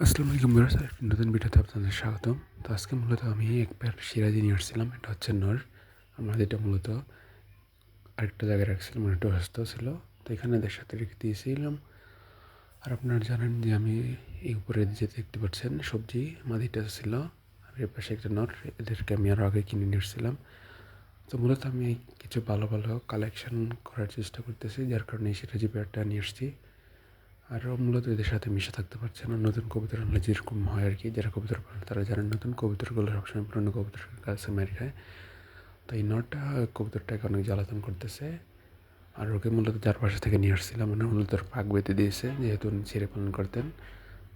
আসসালামু আলাইকুম ভিউয়ার্স, আরেকটি নতুন ভিডিওতে আপনাদের স্বাগতম। তো আজকে মূলত আমি এক প্যার সিরাজি নিয়ে আসছিলাম। এটা হচ্ছে নর। আমরা যেটা মূলত আরেকটা জায়গায় রাখছিলাম, মানে একটু অসুস্থ ছিল, তো এখানে এদের সাথে রেখে দিয়েছিলাম। আর আপনারা জানেন যে আমি এই উপরে যে দেখতে পাচ্ছেন সবজি মাদিটা ছিল, আর এর পাশে একটা নর। এদেরকে আমি আরও আগে কিনে নিয়ে এসেছিলাম। তো মূলত আমি কিছু ভালো ভালো কালেকশন করার চেষ্টা করতেছি, যার কারণে এই সিরাজি পেয়ারটা নিয়ে এসেছি। আর মূলত এদের সাথে মিশে থাকতে পারছে না। নতুন কবুতর আনলে যেরকম হয় আর কি, যারা কবুতর পালে তারা জানেন নতুন কবুতরগুলো সবসময় পুরনো কবুতরের কাছে মার খায়। তো এই নটটা কবুতরটাকে অনেক জ্বালাতন করতেছে। আর ওকে মূলত যার পাশে থেকে নিয়ে আসছিলাম, মানে মূলত ওর পাক বেঁধে দিয়েছে, যেহেতু উনি ছেড়ে পালন করতেন।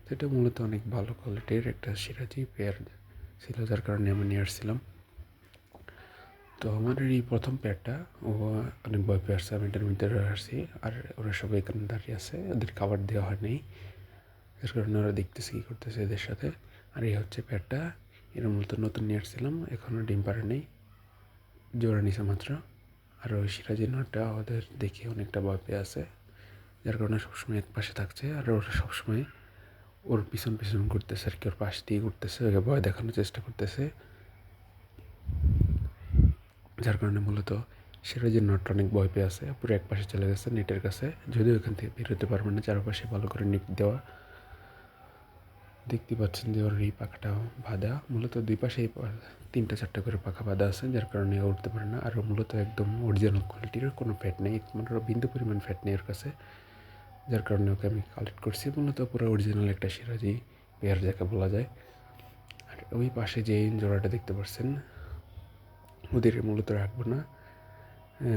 তো এটা মূলত অনেক ভালো কোয়ালিটির একটা সিরাজি পেয়ার ছিল, যার কারণে আমি নিয়ে আসছিলাম। তো আমার এই প্রথম পেয়ারটা ও অনেক ভয় পেয়ে আসছে। আমি এটার ভিতরে আসছি, আর ওরা সবাই এখানে দাঁড়িয়ে আছে, ওদের খাবার দেওয়া হয় নাই, এর কারণে ওরা দেখতেছে কী করতেছে এদের সাথে। আর এই হচ্ছে পেয়ারটা। এর মূলত নতুন নিয়ে আসছিলাম, এখনও ডিম পাড়ে নেই, জোড়া নিছে মাত্র। আর ওই সিরাজি নটটা ওদের দেখে অনেকটা ভয় পেয়ে আছে, যার কারণে সবসময় এক পাশে থাকছে। আর ওরা সবসময় ওর পিছন পিছন ঘুরতেছে আর কি, ওর পাশ দিয়ে ঘুরতেছে, ওকে ভয় দেখানোর চেষ্টা করতেছে। যার কারণে মূলত সিরাজের নটটা অনেক ভয় পেয়ে আছে, পুরো এক পাশে চলে গেছে নেটের কাছে। যদিও এখান থেকে বেরোতে পারবে না, চারপাশে ভালো করে নেট দেওয়া। দেখতে পাচ্ছেন যে ওর এই পাখাটাও বাঁধা, মূলত দুই পাশে তিনটা চারটা করে পাখা বাঁধা আছে, যার কারণে উঠতে পারে না। আর মূলত একদম অরিজিনাল কোয়ালিটির, কোনো ফ্যাট নেই, মানে বিন্দু পরিমাণ ফ্যাট নেই ওর কাছে, যার কারণে ওকে আমি কালেক্ট করছি। মূলত পুরো অরিজিনাল একটা সিরাজি পেয়ার যাকে বলা যায়। আর ওই পাশে যে জোড়াটা দেখতে পাচ্ছেন, ওদের মূলত রাখবো না,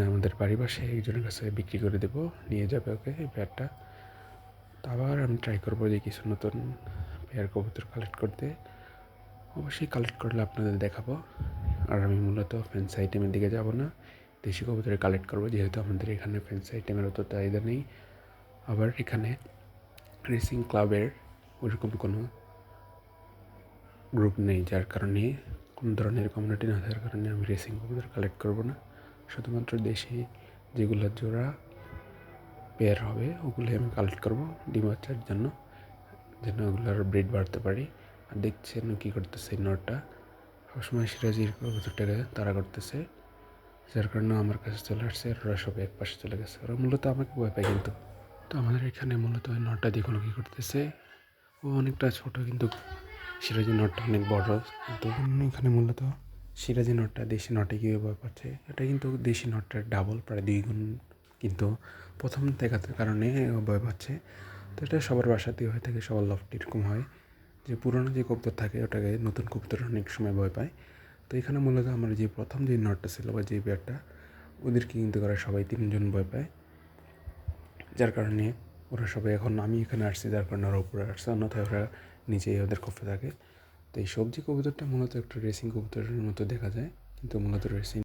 আমাদের বাড়ি পাশে একজনের কাছে বিক্রি করে দেবো, নিয়ে যাবে ওকে এই পেয়ারটা। তো আবার আমি ট্রাই করবো যে কিছু নতুন পেয়ার কবুতর কালেক্ট করতে। অবশ্যই কালেক্ট করলে আপনাদের দেখাবো। আর আমি মূলত ফ্যান্সি আইটেমের দিকে যাব না, দেশি কবুতরে কালেক্ট করবো, যেহেতু আমাদের এখানে ফ্যান্সি আইটেমের অত চাহিদা নেই। আবার এখানে রেসিং ক্লাবের ওরকম কোনো গ্রুপ নেই, যার কারণে কোনো ধরনের কমিউনিটি না থাকার কারণে আমি রেসিং কবুতর কালেক্ট করবো না। শুধুমাত্র দেশি যেগুলো জোড়া পেয়ার হবে ওগুলো আমি কালেক্ট করবো ডিম বাচ্চার জন্য, যেন ওগুলোর ব্রিড বাড়তে পারি। আর দেখছেন কী করতেছে এই নটটা, সবসময় সিরাজির কবুতরটাকে তাড়া করতেছে, যার কারণে আমার কাছে চলে আসছে। আর ওরা সবাই এক পাশে চলে গেছে, ওরা মূলত আমাকে ভয় পায় কিন্তু। তো আমাদের এখানে মূলত ওই নটটা দেখুন কী করতেছে। ও অনেকটা ছোটো, কিন্তু সিরাজি নটটা অনেক বড়। কিন্তু এখানে মূলত সিরাজি নটটা দেশি নটে গিয়ে ভয় পাচ্ছে। এটা কিন্তু দেশি নটটার ডাবল, প্রায় 2 গুণ, কিন্তু প্রথম দেখার কারণে ও ভয় পাচ্ছে। তো এটা সবার বাসাতেই হয়ে থাকে, সবার লফটে এরকম হয় যে পুরনো যে কবুতর থাকে ওটাকে নতুন কবুতর অনেক সময় ভয় পায়। তো এখানে মূলত আমার যে প্রথম যে নটটা ছিল বা যে পেয়ারটা, ওদেরকে কিন্তু ওরা সবাই 3জন ভয় পায়, যার কারণে ওরা সবাই, এখন আমি এখানে আসছি যার কারণে ওরা উপরে আসছে, অন্যথায় ওরা নিচেই ওদের কফে থাকে। তো এই সবজি কবুতরটা মূলত একটা রেসিং কবুতরের মতো দেখা যায়, কিন্তু মূলত রেসিং